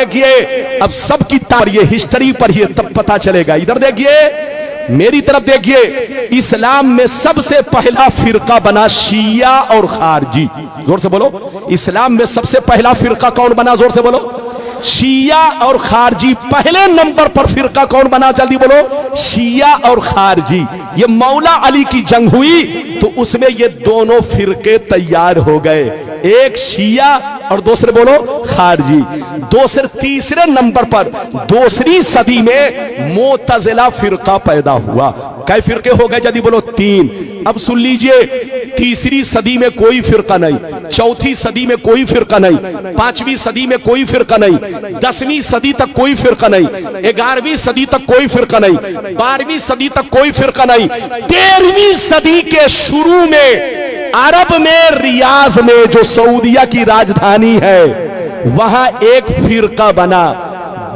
देखिए, अब सबकी तारीफ हिस्ट्री पढ़िए तब पता चलेगा। इधर देखिए, मेरी तरफ देखिए, इस्लाम में सबसे पहला फिरका बना शिया और खारजी। जोर से बोलो, इस्लाम में सबसे पहला फिरका कौन बना? जोर से बोलो, शिया और खारजी। पहले नंबर पर फिरका कौन बना? जल्दी बोलो, शिया और खारजी। ये मौला अली की जंग हुई तो उसमें ये दोनों फिरके तैयार हो गए, एक शिया और दूसरे बोलो खारजी। दूसरे तीसरे नंबर पर दूसरी सदी में मोतजिला फिरका पैदा हुआ। कई फिरके हो गए? जल्दी बोलो, 3। अब सुन लीजिए, तीसरी सदी में कोई फिरका नहीं, चौथी सदी में कोई फिरका नहीं, 5वीं सदी में कोई फिरका नहीं, 10वीं सदी तक कोई फिरका नहीं, 11वीं सदी तक कोई फिरका नहीं, 12वीं सदी तक कोई फिरका नहीं। 13वीं सदी के शुरू में अरब में रियाज में, जो सऊदिया की राजधानी है, वहां एक फिरका बना।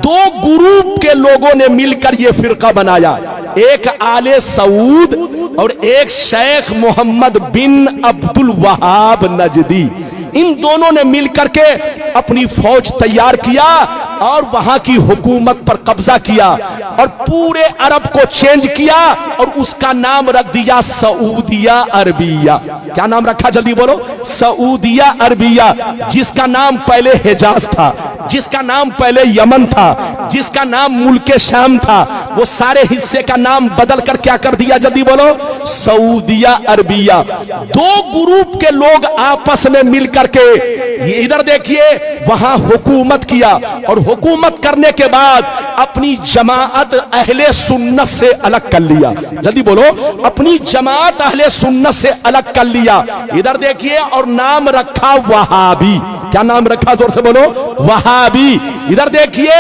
2 ग्रुप के लोगों ने मिलकर यह फिरका बनाया, एक आले सऊद और एक शेख मोहम्मद बिन अब्दुल वहाब नजदी। इन दोनों ने मिलकर के अपनी फौज तैयार किया और वहां की हुकूमत पर कब्जा किया और पूरे अरब को चेंज किया और उसका नाम रख दिया सऊदिया अरबिया। क्या नाम रखा? जल्दी बोलो, सऊदिया अरबिया। जिसका नाम पहले हिजाज था, जिसका नाम पहले यमन था, जिसका नाम मुल्के शाम था, वो सारे हिस्से का नाम बदल कर क्या कर दिया? जल्दी बोलो, सऊदिया अरबिया। 2 ग्रुप के लोग आपस में मिलकर के ये इधर देखिए वहां हुकूमत किया और हुकूमत करने के बाद अपनी जमात अहले सुन्नत से अलग कर लिया। जल्दी बोलो, अपनी जमात अहले सुन्नत से अलग कर लिया। इधर देखिए, और नाम रखा वहाबी। क्या नाम रखा? जोर से बोलो, वहाबी। इधर देखिए,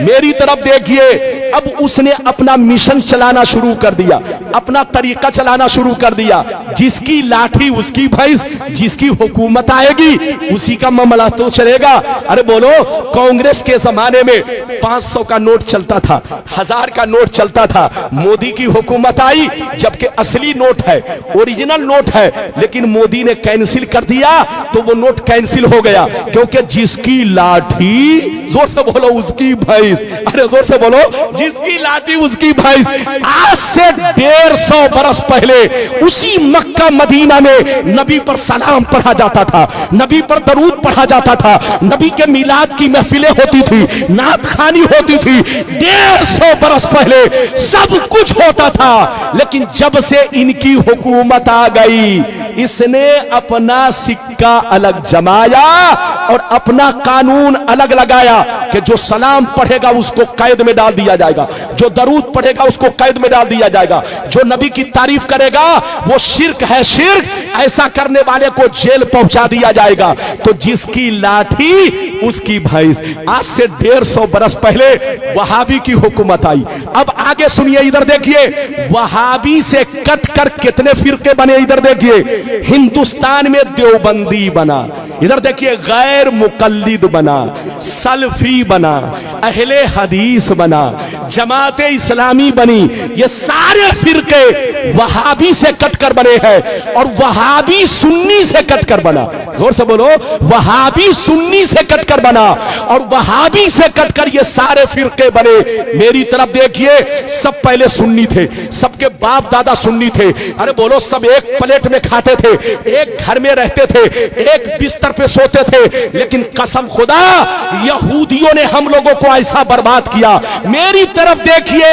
मेरी तरफ देखिए, अब उसने अपना मिशन चलाना शुरू कर दिया, अपना तरीका चलाना शुरू कर दिया। जिसकी लाठी उसकी भैंस, जिसकी हुकूमत आएगी उसी का मामला तो चलेगा। अरे बोलो, कांग्रेस के जमाने में 500 का नोट चलता था, 1000 का नोट चलता था। मोदी की हुकूमत आई, जबकि असली नोट है, ओरिजिनल नोट है, लेकिन मोदी ने कैंसिल कर दिया तो वो नोट कैंसिल हो गया, क्योंकि जिसकी लाठी, जोर से बोलो, उसकी भैंस। अरे जोर से बोलो, जिसकी लाठी उसकी भैंस। आज से 150 बरस पहले उसी मक्का मदीना में नबी पर सलाम पढ़ा जाता था, नबी पर दरूद पढ़ा जाता था, नबी के मिलाद की महफिलें होती थी, नात खानी होती थी। 150 बरस पहले सब कुछ होता था, लेकिन जब से इनकी हुकूमत आ गई, इसने अपना सिक्का अलग जमाया और अपना कानून अलग लगाया कि जो सलाम पढ़ेगा उसको कैद में डाल दिया जाएगा, जो दरूद पढ़ेगा उसको कैद में डाल दिया जाएगा, जो नबी की तारीफ करेगा वो शिर्क है, शिर्क, ऐसा करने वाले को जेल पहुंचा दिया जाएगा। तो जिसकी लाठी उसकी भैंस। आज से 150 बरस पहले वहाबी की हुकूमत आई। अब आगे सुनिए, इधर देखिए, वहाबी से कट कर कितने फिरके बने? इधर देखिए, हिंदुस्तान में देवबंदी बना, इधर देखिए गैर मुकल्लिद बना, सल्फी बना, अहले हदीस बना, जमात इस्लामी बनी। ये सारे फिरके वहाबी से कटकर बने हैं और वहाबी सुन्नी से कटकर बना। जोर से बोलो, वहाबी सुन्नी से कटकर बना और वहाबी से कटकर ये सारे फिरके बने। मेरी तरफ देखिए, सब पहले सुन्नी थे, सबके बाप दादा सुन्नी थे। अरे बोलो, सब एक प्लेट में खाते थे, एक घर में रहते थे, एक बिस्तर पे सोते थे। लेकिन कसम खुदा, यहूदियों ने हम लोगों को ऐसा बर्बाद किया। मेरी तरफ देखिए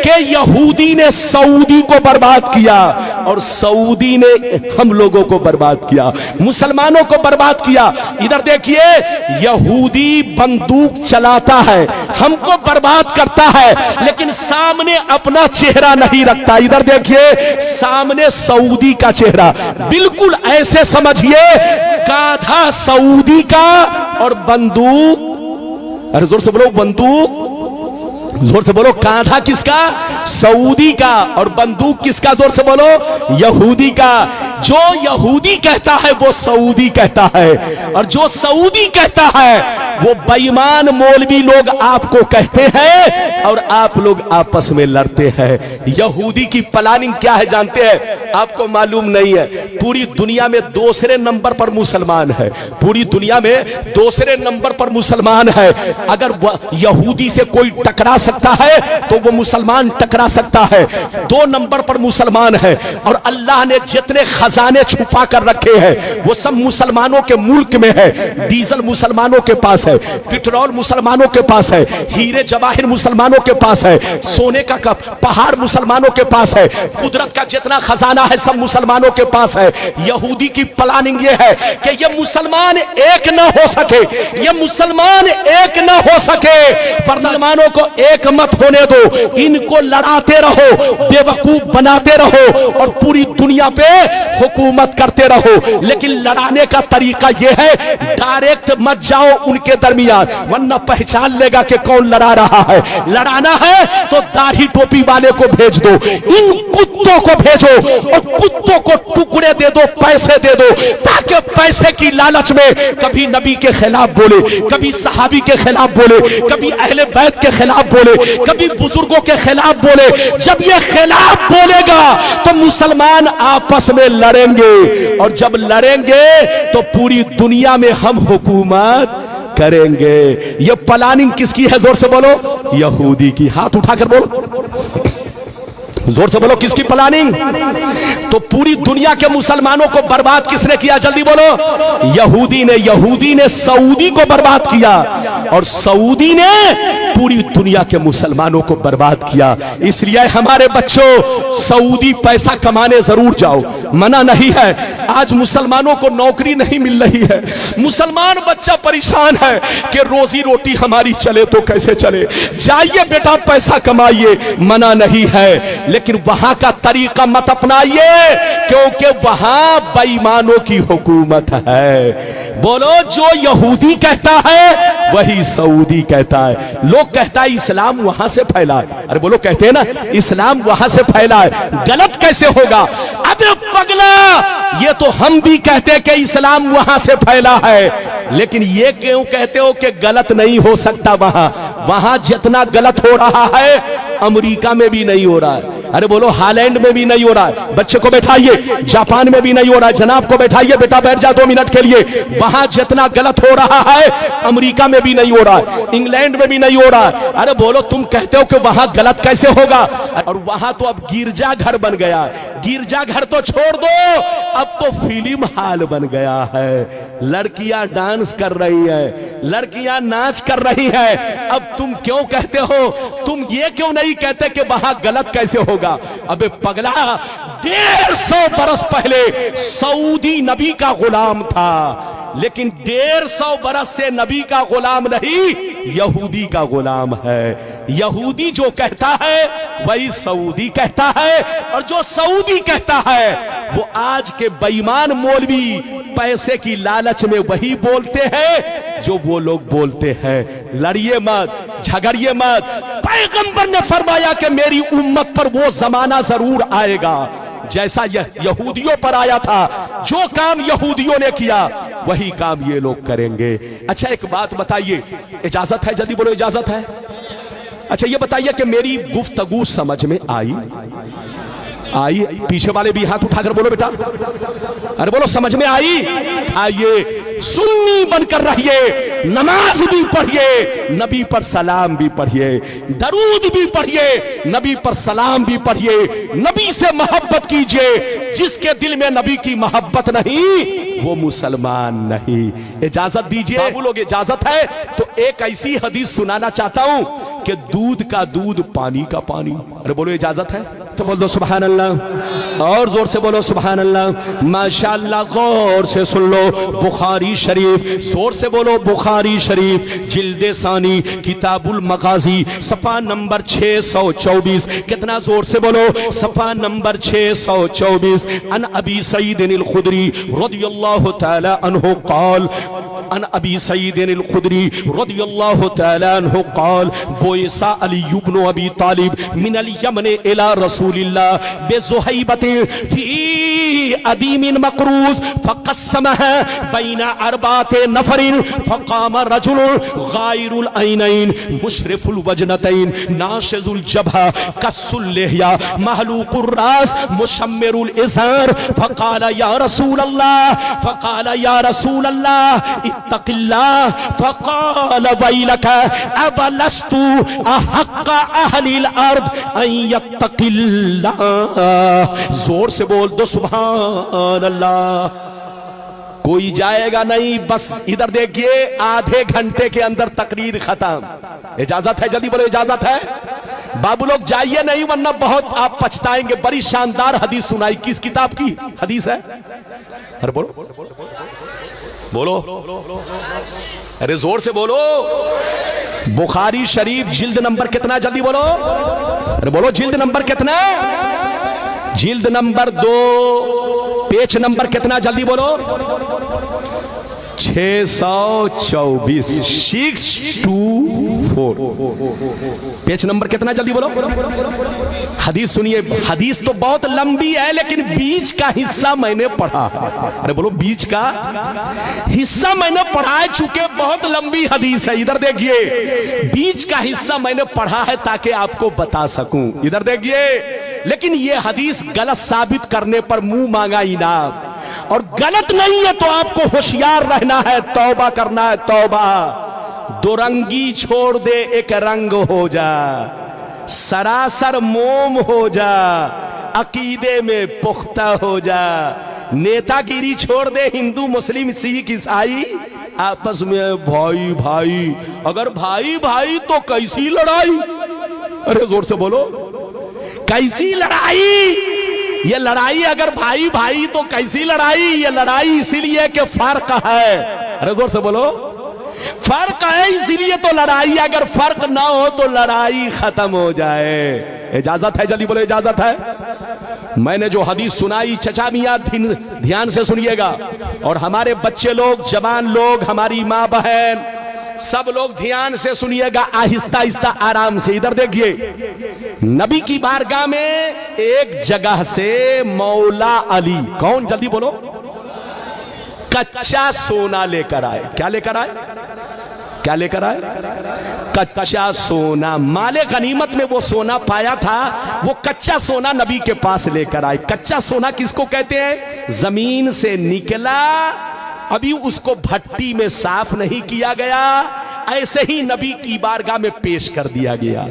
कि यहूदी ने सऊदी को बर्बाद किया और सऊदी ने हम लोगों को बर्बाद किया, मुसलमानों को बर्बाद किया। इधर देखिए, यहूदी बंदूक चलाता है, हमको बर्बाद करता है, लेकिन सामने अपना चेहरा नहीं रखता। इधर देखिए, सामने सऊदी का चेहरा, बिल्कुल ऐसे समझिए गाधा सऊदी का और बंदूक, अरे जोर से बोलो, बंदूक, जोर से बोलो, कांधा किसका? सऊदी का, और बंदूक किसका? जोर से बोलो, यहूदी का। जो यहूदी कहता है वो सऊदी कहता है, और जो सऊदी कहता है वो बेईमान मौलवी लोग आपको कहते हैं और आप लोग आपस में लड़ते हैं। यहूदी की प्लानिंग क्या है जानते हैं? आपको मालूम नहीं है, पूरी दुनिया में दूसरे नंबर पर मुसलमान है, पूरी दुनिया में दूसरे नंबर पर मुसलमान है। अगर यहूदी से कोई टकरा सकता है तो वो मुसलमान टकरा सकता है। 2 नंबर पर मुसलमान है, और अल्लाह ने जितने खजाने छुपा कर रखे हैं वो सब मुसलमानों के मुल्क में है। डीजल मुसलमानों के पास है, पेट्रोल मुसलमानों के पास है, हीरे जवाहिर मुसलमानों के पास है, सोने का पहाड़ मुसलमानों के पास है, कुदरत का जितना खजाना है सब मुसलमानों के पास है। यहूदी की प्लानिंग ये है कि ये मुसलमान एक ना हो सके, ये मुसलमान एक ना हो सके, मुसलमानों को एक मत होने दो, इनको लड़ाते रहो, बेवकूफ बनाते रहो और पूरी दुनिया पे हुकूमत करते रहो। लेकिन लड़ाने का तरीका यह है, डायरेक्ट मत जाओ उनके दरमियान, वरना पहचान लेगा कि कौन लड़ा रहा है। लड़ाना है तो दाढ़ी टोपी वाले को भेज दो, इन कुत्तों को भेजो और कुत्तों को टुकड़े दे दो, पैसे दे दो, ताकि पैसे की लालच में कभी नबी के खिलाफ बोले, कभी सहाबी के खिलाफ बोले, कभी अहले बैत के खिलाफ बोले, कभी बुजुर्गों के खिलाफ बोले। जब ये खिलाफ बोलेगा तो मुसलमान आपस में लड़ेंगे, और जब लड़ेंगे तो पूरी दुनिया में हम हुकूमत करेंगे। ये प्लानिंग किसकी है? जोर से बोलो, यहूदी की। हाथ उठाकर बोलो, जोर से बोलो, किसकी प्लानिंग? तो पूरी दुनिया के मुसलमानों को बर्बाद किसने किया? जल्दी बोलो, यहूदी ने। यहूदी ने सऊदी को बर्बाद किया, और सऊदी ने पूरी दुनिया के मुसलमानों को बर्बाद किया। इसलिए हमारे बच्चों, सऊदी पैसा कमाने जरूर जाओ, मना नहीं है। आज मुसलमानों को नौकरी नहीं मिल रही है, मुसलमान बच्चा परेशान है कि रोजी रोटी हमारी चले तो कैसे चले। जाइए बेटा, पैसा कमाइए, मना नहीं है, लेकिन वहां का तरीका मत अपनाइए, क्योंकि वहां बेईमानों की हुकूमत है। बोलो, जो यहूदी कहता है वही सऊदी कहता है। लोग कहता है इस्लाम वहां से फैला है, अरे बोलो, कहते हैं ना इस्लाम वहां से फैला है, गलत कैसे होगा? अबे पगला, ये तो हम भी कहते हैं कि इस्लाम वहां से फैला है, लेकिन ये क्यों कहते हो कि गलत नहीं हो सकता? वहां जितना गलत हो रहा है अमेरिका में भी नहीं हो रहा है। अरे बोलो, हालैंड में भी नहीं हो रहा है। बच्चे को बैठाइए, जापान में भी नहीं हो रहा है। जनाब को बैठाइए, बेटा बैठ जा 2 मिनट के लिए। वहां जितना गलत हो रहा है अमेरिका में भी नहीं हो रहा है, इंग्लैंड में भी नहीं हो रहा है। अरे बोलो, तुम कहते हो कि वहां गलत कैसे होगा? और वहां तो अब गिरजा घर बन गया। गिरजा घर तो छोड़ दो, अब तो फिल्म हॉल बन गया है। लड़कियां डांस कर रही है, लड़कियां नाच कर रही है। अब तुम क्यों कहते हो? तुम ये क्यों नहीं कहते कि वहां गलत कैसे होगा? अबे पगला, 150 बरस पहले सऊदी नबी का गुलाम था, लेकिन 150 बरस से नबी का गुलाम नहीं, यहूदी का गुलाम है। यहूदी जो कहता है वही सऊदी कहता है, और जो सऊदी कहता है वो आज के बेईमान मौलवी पैसे की लालच में वही बोलते हैं जो वो लोग बोलते हैं। लड़िए मत, झगड़िए मत। पैगंबर ने फरमाया कि मेरी उम्मत पर वो जमाना जरूर आएगा जैसा यहूदियों पर आया था। जो काम यहूदियों ने किया वही काम ये लोग करेंगे। अच्छा, एक बात बताइए, इजाजत है? जल्दी बोलो, इजाजत है? अच्छा, ये बताइए कि मेरी गुफ्तगू समझ में आई? पीछे वाले भी हाथ उठाकर बोलो बेटा, अरे बोलो, समझ में आई? आइए, सुन्नी बनकर रहिए, नमाज भी पढ़िए, नबी पर सलाम भी पढ़िए, दरूद भी पढ़िए, नबी पर सलाम भी पढ़िए, नबी से मोहब्बत कीजिए। जिसके दिल में नबी की मोहब्बत नहीं वो मुसलमान नहीं। इजाजत दीजिए बाबू लोग, इजाजत है तो एक ऐसी हदीस सुनाना चाहता हूं कि दूध का दूध, पानी का पानी। अरे बोलो, इजाजत है तो बोल दो सुभान अल्लाह, और जोर से बोलो सुभान अल्लाह। माशाअल्लाह, गौर से सुन लो, बुखारी शरीफ, जोर से बोलो बुखारी शरीफ, जिल्दे सानी, किताबुल मगाजी, सफा नंबर 624। कितना जोर से बोलो? सफा नंबर 624। अन अबी सईद अल खुदरी रदियल्लाहु तआला अन्हु क़ाल, अन अबी सईद अल खुदरी रदियल्लाहु तआला अन्हु क़ाल, बोयसा अली इब्न अबी तालिब मिनल यमन इला रसूल रसूलिल्लाह बेज़ुहैबतिन फी अदीमिन मक़रूज़ फ़क़स्समहा बैना अरबाते नफ़रिन फ़क़ाम रजुलुन गायरुल ऐनैन मुशरिफ़ुल वजनतैन नाशिज़ुल जबहा कस्सुल लिह्या महलूकुर रास मुशम्मिरुल इज़ार फ़क़ाल या रसूल अल्लाह इत्तक़िल्लाह फ़क़ाल वैलक अवलस्तु अहक्क़ अहलिल अर्द अन यत्तक़िल्लाह। जोर से बोल दो सुभान अल्लाह। कोई जाएगा नहीं, बस इधर देखिए, आधे घंटे के अंदर तकरीर खत्म। इजाजत है? जल्दी बोलो इजाजत है? बाबू लोग जाइए नहीं वरना बहुत आप पछताएंगे। बड़ी शानदार हदीस सुनाई। किस किताब की हदीस है? अरे बोलो बोलो, अरे जोर से बोलो। बुखारी शरीफ जिल्द नंबर कितना? जल्दी बोलो। अरे बोलो जिल्द नंबर कितना? जिल्द नंबर 2, पेज नंबर कितना? जल्दी बोलो। 624, 624, पेज नंबर कितना? जल्दी बोलो। हदीस सुनिए। हदीस तो बहुत लंबी है लेकिन बीच का हिस्सा मैंने पढ़ा। अरे बोलो, बीच का हिस्सा मैंने पढ़ा है, चूंकि बहुत लंबी हदीस है। इधर देखिए, बीच का हिस्सा मैंने पढ़ा है ताकि आपको बता सकूं। इधर देखिए, लेकिन यह हदीस गलत साबित करने पर मुंह मांगा इनाम, और गलत नहीं है तो आपको होशियार रहना है, तौबा करना है, तौबा। दो रंगी छोड़ दे, एक रंग हो जा, सरासर मोम हो जा, अकीदे में पुख्ता हो जा। नेतागिरी छोड़ दे, हिंदू मुस्लिम सिख ईसाई आपस में भाई भाई। अगर भाई भाई तो कैसी लड़ाई? अरे जोर से बोलो, कैसी लड़ाई? ये लड़ाई अगर भाई भाई तो कैसी लड़ाई? ये लड़ाई इसीलिए कि फर्क है। अरे जोर से बोलो, फर्क है इसीलिए तो लड़ाई। अगर फर्क ना हो तो लड़ाई खत्म हो जाए। इजाजत है? जल्दी बोलो इजाजत है? मैंने जो हदीस सुनाई चचा मियां ध्यान से सुनिएगा, और हमारे बच्चे लोग, जवान लोग, हमारी माँ बहन, सब लोग ध्यान से सुनिएगा, आहिस्ता आहिस्ता आराम से। इधर देखिए, नबी की बारगाह में एक जगह से मौला अली, कौन? जल्दी बोलो, कच्चा सोना लेकर आए। क्या लेकर आए? क्या लेकर आए? कच्चा सोना। माले गनीमत में वो सोना पाया था, वो कच्चा सोना नबी के पास लेकर आए। कच्चा सोना किसको कहते हैं? जमीन से निकला, अभी उसको भट्टी में साफ नहीं किया गया, ऐसे ही नबी की बारगाह में पेश कर दिया गया।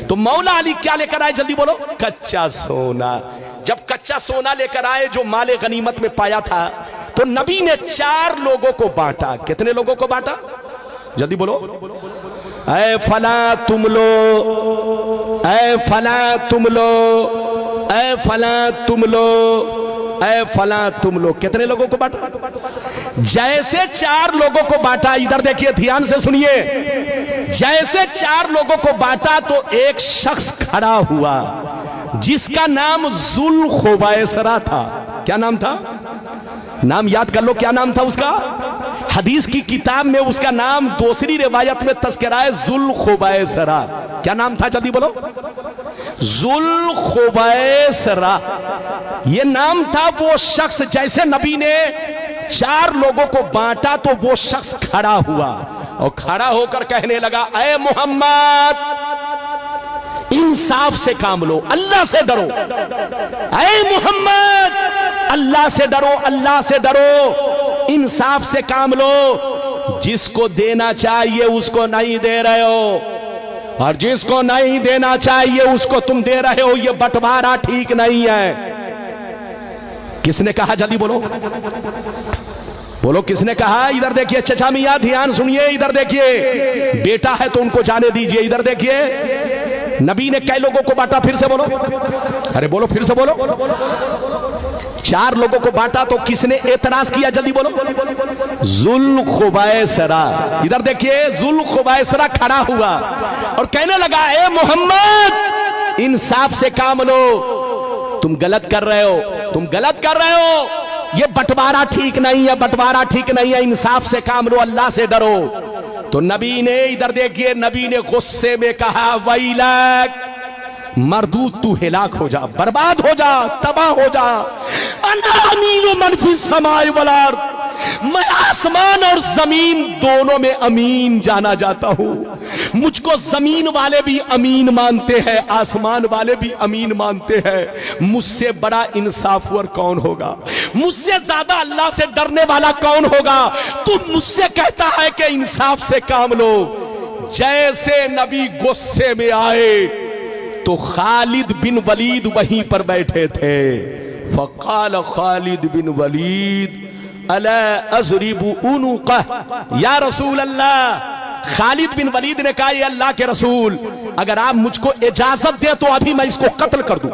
तो मौला अली क्या लेकर आए? जल्दी बोलो, कच्चा सोना। जब कच्चा सोना लेकर आए जो माले गनीमत में पाया था, तो नबी ने 4 लोगों को बांटा। कितने लोगों को बांटा? जल्दी बोलो। ऐ फला तुम लो, ऐ फला तुम लो, ऐ फला तुम लो, ऐ फला तुम लो। कितने लोगों को बांटा? जैसे 4 लोगों को बांटा, इधर देखिए ध्यान से सुनिए, जैसे 4 लोगों को बांटा तो एक शख्स खड़ा हुआ जिसका नाम जुल खुबैसरा था। क्या नाम था? नाम याद कर लो, क्या नाम था उसका? हदीस की किताब में उसका नाम दूसरी रिवायत में तस्करा है जुल खुबैसरा। क्या नाम था? जल्दी बोलो। जुल खुबैसरा ये नाम था। वो शख्स, जैसे नबी ने 4 लोगों को बांटा तो वो शख्स खड़ा हुआ और खड़ा होकर कहने लगा, ऐ मोहम्मद, इंसाफ से काम लो, अल्लाह से डरो। ऐ मोहम्मद, अल्लाह से डरो, अल्लाह से डरो, इंसाफ से काम लो। जिसको देना चाहिए उसको नहीं दे रहे हो, और जिसको नहीं देना चाहिए उसको तुम दे रहे हो। ये बंटवारा ठीक नहीं है। किसने कहा? जल्दी बोलो, बोलो किसने कहा? इधर देखिए चचा मियां, ध्यान सुनिए। इधर देखिए, बेटा है तो उनको जाने दीजिए। इधर देखिए, नबी ने कई लोगों को बांटा? फिर से बोलो, अरे बोलो, फिर से बोलो। 4 लोगों को बांटा तो किसने एतराज किया? जल्दी बोलो। जुल खुबैसरा। इधर देखिए, जुल खुबैसरा खड़ा हुआ और कहने लगा, ए मोहम्मद, इंसाफ से काम लो, तुम गलत कर रहे हो, तुम गलत कर रहे हो। ये बंटवारा ठीक नहीं है, बंटवारा ठीक नहीं है, इंसाफ से काम लो, अल्लाह से डरो। तो नबी ने, इधर देखिए, नबी ने गुस्से में कहा, वैलक, मरदूद तू हिलाक हो जा, बर्बाद हो जा, तबाह हो जा। अना अमीनु मन फिस समाए वल अर्द, मैं आसमान और जमीन दोनों में अमीन जाना जाता हूं। मुझको जमीन वाले भी अमीन मानते हैं, आसमान वाले भी अमीन मानते हैं। मुझसे बड़ा इंसाफवर कौन होगा? मुझसे ज्यादा अल्लाह से डरने वाला कौन होगा? तू मुझसे कहता है कि इंसाफ से काम लो। जैसे नबी गुस्से में आए तो खालिद बिन वलीद वहीं पर बैठे थे। फकाल खालिद बिन वलीद अला अज़रिबु उनुक़ह या रसूल अल्लाह। खालिद बिन वलीद ने कहा, ये अल्लाह के रसूल, अगर आप मुझको इजाजत दे तो अभी मैं इसको कत्ल कर दूं।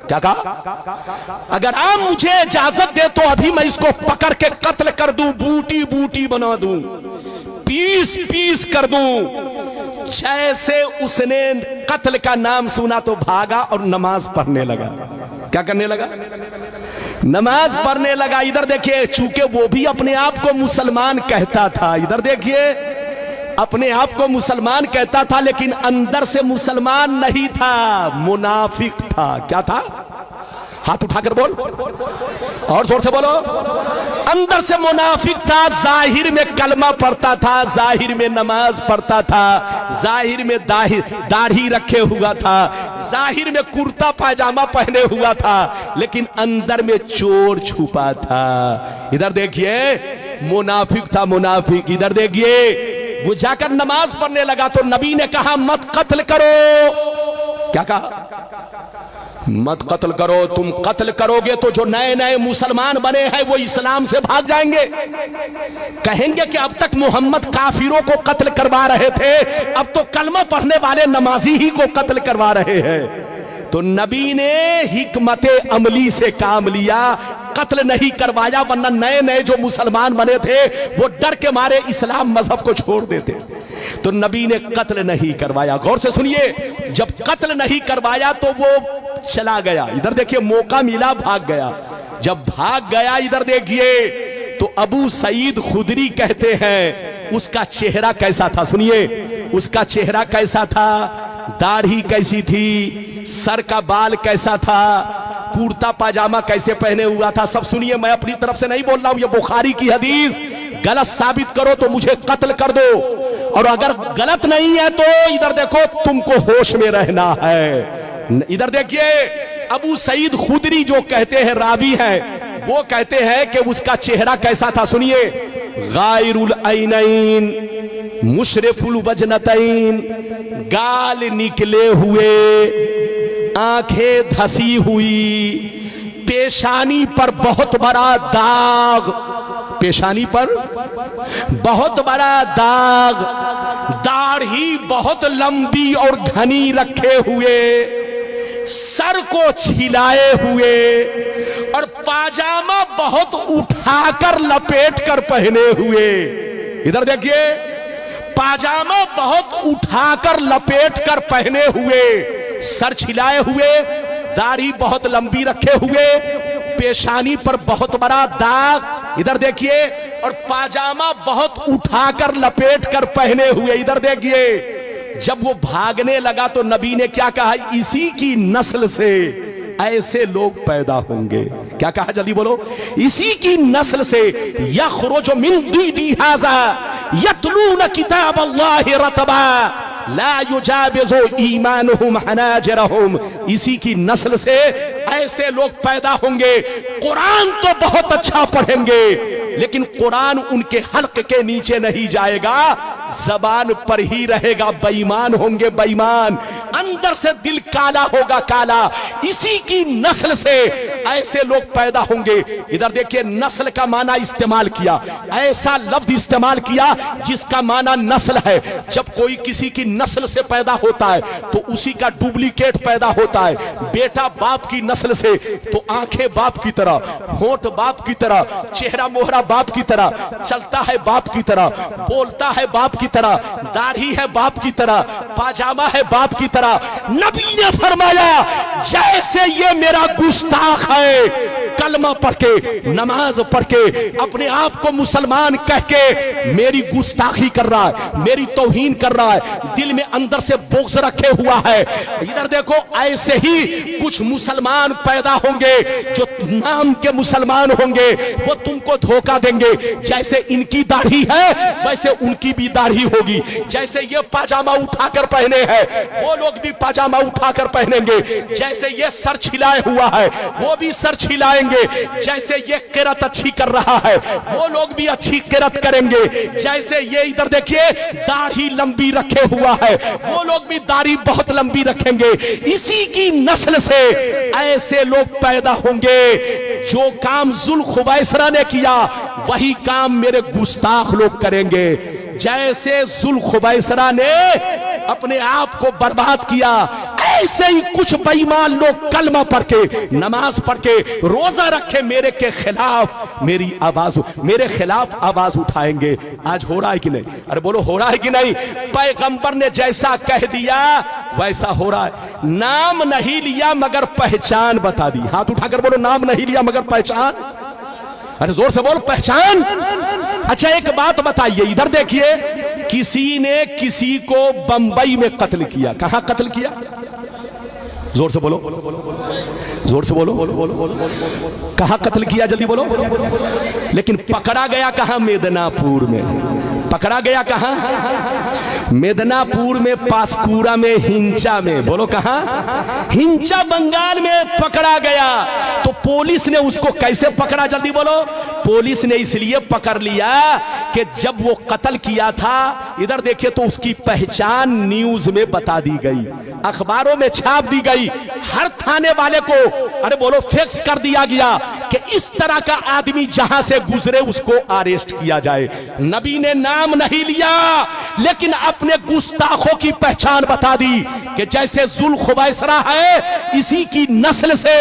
क्या कहा? अगर आप मुझे इजाजत दे तो अभी मैं इसको पकड़ के कत्ल कर दूं, बूटी बूटी बना दूं, पीस पीस कर दूं। जैसे उसने कत्ल का नाम सुना तो भागा और नमाज पढ़ने लगा। क्या करने लगा? नमाज पढ़ने लगा। इधर देखिए, चूंकि वो भी अपने आप को मुसलमान कहता था, इधर देखिए, अपने आप को मुसलमान कहता था लेकिन अंदर से मुसलमान नहीं था, मुनाफिक था। क्या था? हाथ उठाकर बोल, और जोर से बोलो। अंदर से मुनाफिक था, जाहिर में कलमा पढ़ता था, जाहिर में नमाज पढ़ता था, जाहिर में दाढ़ी रखे हुआ था, जाहिर में कुर्ता पायजामा पहने हुआ था, लेकिन अंदर में चोर छुपा था। इधर देखिए, मुनाफिक था, मुनाफिक। इधर देखिए, वो जाकर नमाज पढ़ने लगा तो नबी ने कहा, मत कत्ल करो। क्या कहा? मत कत्ल करो। तुम कत्ल करोगे तो जो नए नए मुसलमान बने हैं वो इस्लाम से भाग जाएंगे, कहेंगे कि अब तक मोहम्मद काफिरों को कत्ल करवा रहे थे, अब तो कलमा पढ़ने वाले नमाजी ही को कत्ल करवा रहे हैं। तो नबी ने हिकमते अमली से काम लिया, कत्ल नहीं करवाया, वरना नए नए जो मुसलमान बने थे वो डर के मारे इस्लाम मजहब को छोड़ देते। तो नबी ने कत्ल नहीं करवाया। गौर से सुनिए, जब कत्ल नहीं करवाया तो वो चला गया। इधर देखिए, मौका मिला, भाग गया। जब भाग गया, इधर देखिए, तो अबू सईद खुदरी कहते हैं उसका चेहरा कैसा था। सुनिए, उसका चेहरा कैसा था, दाढ़ी कैसी थी, सर का बाल कैसा था, कुर्ता पाजामा कैसे पहने हुआ था, सब सुनिए। मैं अपनी तरफ से नहीं बोल रहा हूं, ये बुखारी की हदीस। गलत साबित करो तो मुझे कत्ल कर दो, और अगर गलत नहीं है तो इधर देखो, तुमको होश में रहना है। इधर देखिए, अबू सईद खुदरी जो कहते हैं, रावी हैं, वो कहते हैं कि उसका चेहरा कैसा था। सुनिए, गायरुल ऐनैन मुशरिफुल वजनतैन, गाल निकले हुए, आंखें धसी हुई, पेशानी पर बहुत बड़ा दाग, पेशानी पर बहुत बड़ा दाग, दाढ़ी बहुत लंबी और घनी रखे हुए, सर को छिलाए हुए, और पाजामा बहुत उठाकर लपेट कर पहने हुए। इधर देखिए, पाजामा बहुत उठाकर लपेट कर पहने हुए, सर छिलाए हुए, दाढ़ी बहुत लंबी रखे हुए, पेशानी पर बहुत बड़ा दाग। इधर देखिए, और पाजामा बहुत उठाकर लपेट कर पहने हुए। इधर देखिए, जब वो भागने लगा तो नबी ने क्या कहा, इसी की नस्ल से ऐसे लोग पैदा होंगे। क्या कहा, जल्दी बोलो। इसी की नस्ल से यखरुज मिन दीदी हाज़ा यतलून किताब अल्लाह रतबा ला युजाबिज़ु ईमानुहुम हनाजिरहुम, इसी की नस्ल से ऐसे लोग पैदा होंगे। कुरान तो बहुत अच्छा पढ़ेंगे, लेकिन कुरान उनके हल्क के नीचे नहीं जाएगा, जबान पर ही रहेगा। बेईमान होंगे, बेईमान, अंदर से दिल काला होगा, काला। इसी की नस्ल से ऐसे लोग पैदा होंगे। इधर देखिए, नस्ल का माना इस्तेमाल किया, ऐसा लफ्ज इस्तेमाल किया जिसका माना नस्ल है। जब कोई किसी की नस्ल से पैदा होता है तो उसी का डुप्लीकेट पैदा होता है। बेटा बाप की नस्ल से तो आंखें बाप की तरह, होंठ बाप की तरह, चेहरा मोहरा बाप की तरह, चलता है बाप की तरह, बोलता है बाप की तरह, दाढ़ी है बाप की तरह, पाजामा है बाप की तरह। नबी ने फरमाया, जैसे ये मेरा गुस्ताख है, कलमा पढ़ के, नमाज पढ़ के, अपने आप को मुसलमान कह के मेरी गुस्ताखी कर रहा है, मेरी तौहीन कर रहा है, दिल में अंदर से बोझ रखे हुआ है। इधर देखो, ऐसे ही कुछ मुसलमान पैदा होंगे जो नाम के मुसलमान होंगे, वो तुमको धोखा देंगे। जैसे इनकी दाढ़ी है वैसे उनकी भी दाढ़ी होगी, जैसे ये पाजामा उठाकर पहने हैं वो लोग भी पाजामा उठाकर पहनेंगे, जैसे ये सर छिलाए हुआ है वो भी सर छिलाएंगे, जैसे ये किरत अच्छी कर रहा है वो लोग भी अच्छी किरत करेंगे, जैसे ये इधर देखिए दाढ़ी लंबी रखे हुआ है वो लोग भी दाढ़ी बहुत लंबी रखेंगे। इसी की नस्ल से ऐसे लोग पैदा होंगे, जो काम जुल खुबैसरा ने किया वही काम मेरे गुस्ताख लोग करेंगे। जैसे जुल खुबैसरा ने अपने आप को बर्बाद किया, ऐसे ही कुछ बेईमान लोग कलमा पढ़ के, नमाज पढ़ के, रोजा रखे मेरे के खिलाफ मेरी आवाज, मेरे खिलाफ आवाज उठाएंगे। आज हो रहा है कि नहीं? अरे बोलो, हो रहा है कि नहीं? पैगंबर ने जैसा कह दिया वैसा हो रहा है। नाम नहीं लिया मगर पहचान बता दी। हाथ उठाकर बोलो, नाम नहीं लिया मगर पहचान। अरे जोर से बोल, पहचान। अच्छा एक बात बताइए, इधर देखिए, किसी ने किसी को बंबई में कत्ल किया। कहां कत्ल किया? जोर से बोलो, जोर से बोलो, कहां कत्ल किया? जल्दी बोलो। लेकिन पकड़ा गया कहां? मेदनापुर में। पकड़ा गया कहां? मेदनापुर में, पासकुरा में, हिंचा में। बोलो कहां? हिंचा बंगाल में पकड़ा गया। तो पुलिस ने उसको कैसे पकड़ा? जल्दी बोलो। पुलिस ने इसलिए पकड़ लिया कि जब वो कत्ल किया था, इधर देखिए, तो उसकी पहचान न्यूज में बता दी गई, अखबारों में छाप दी गई, हर थाने वाले को, अरे बोलो, फिक्स कर दिया गया कि इस तरह का आदमी जहां से गुजरे उसको अरेस्ट किया जाए। नबी ने नाम नहीं लिया लेकिन अपने गुस्ताखों की पहचान बता दी कि जैसे जुल खुबैसरा है इसी की नस्ल से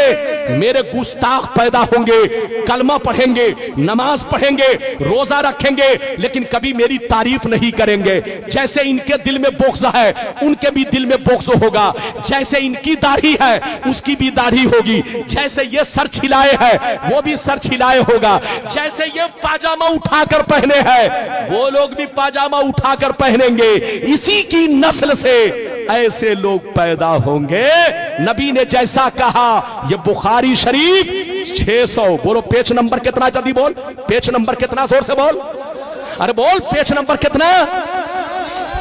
मेरे गुस्ताख पैदा होंगे, कलमा पढ़ेंगे, नमाज पढ़ेंगे, रोजा रखेंगे, लेकिन कभी मेरी तारीफ नहीं करेंगे। जैसे इनके दिल में बोक्स है उनके भी दिल में बोक्स होगा, जैसे इनकी दाढ़ी है उसकी भी दाढ़ी होगी, जैसे ये सर छिलाए है वो भी सर छिलाए होगा, जैसे ये पाजामा उठाकर पहने हैं वो लोग भी पाजामा उठाकर पहनेंगे। इसी की नस्ल से ऐसे लोग पैदा होंगे। नबी ने जैसा कहा, ये बुखारी शरीफ 600, बोलो पेज नंबर कितना? जल्दी बोल, पेज नंबर कितना? जोर से बोल, अरे बोल, पेज नंबर कितना?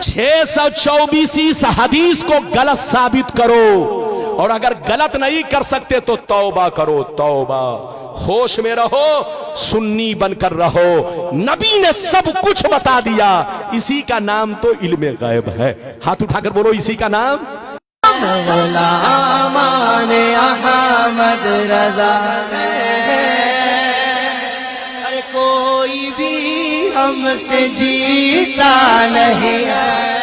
624। इस हदीस को गलत साबित करो, और अगर गलत नहीं कर सकते तो तौबा करो, तौबा। होश में रहो, सुन्नी बनकर रहो। नबी ने सब कुछ बता दिया, इसी का नाम तो इल्मे गैब है। हाथ उठाकर बोलो, इसी का नाम अहमद रजा है। कोई भी हमसे जीता नहीं है।